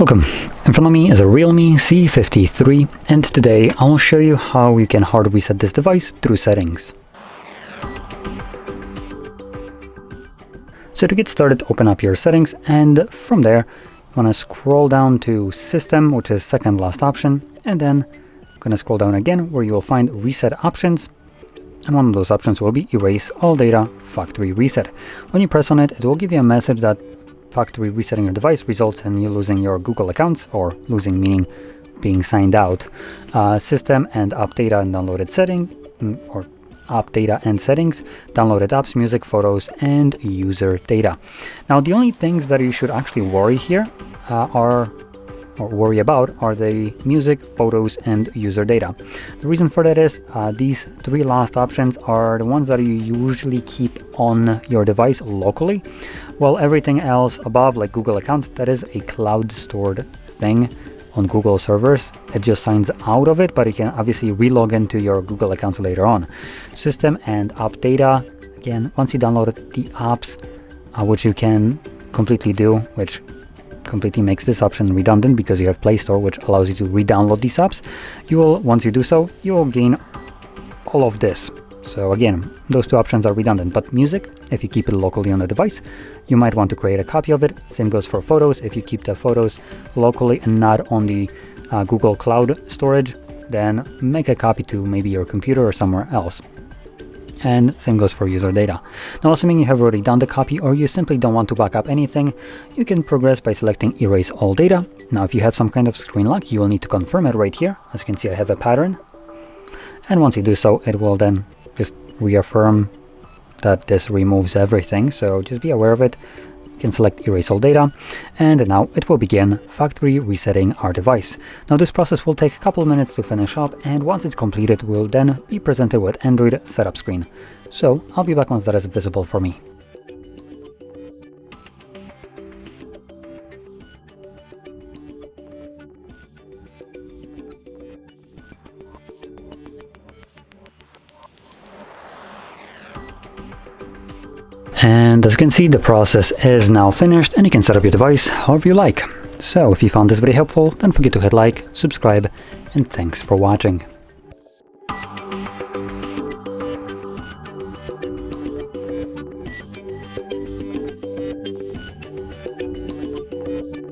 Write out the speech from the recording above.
Welcome. In front of me is a Realme C53, and today I will show you how you can hard reset this device through settings. So to get started, open up your settings, and from there you want to scroll down to System, which is second last option, and then I'm going to scroll down again where you will find Reset Options, and one of those options will be Erase All Data Factory Reset. When you press on it, it will give you a message that factory resetting your device results in you losing your Google accounts, or losing meaning being signed out. System and app data and downloaded setting, or app data and settings, downloaded apps, music, photos, and user data. Now, the only things that you should actually worry here are the music, photos, and user data. The reason for that is these three last options are the ones that you usually keep on your device locally, while everything else above, like Google accounts, that is a cloud stored thing on Google servers. It just signs out of it, but you can obviously relog into your Google accounts later on. System and app data, again, once you downloaded the apps, which you can completely do, which completely makes this option redundant because you have Play Store, which allows you to re-download these apps. Once you do so, you will gain all of this. So again, those two options are redundant, but music, if you keep it locally on the device, you might want to create a copy of it. Same goes for photos. If you keep the photos locally and not on the Google Cloud storage, then make a copy to maybe your computer or somewhere else. And same goes for user data. Now, assuming you have already done the copy or you simply don't want to back up anything, you can progress by selecting Erase All Data. Now, if you have some kind of screen lock, you will need to confirm it right here. As you can see, I have a pattern. And once you do so, it will then just reaffirm that this removes everything. So just be aware of it. You can select Erase All Data, and now it will begin factory resetting our device. Now, this process will take a couple of minutes to finish up, and once it's completed, we'll then be presented with Android setup screen. So I'll be back once that is visible for me. And as you can see, the process is now finished, and you can set up your device however you like. So if you found this very helpful, don't forget to hit like, subscribe, and thanks for watching.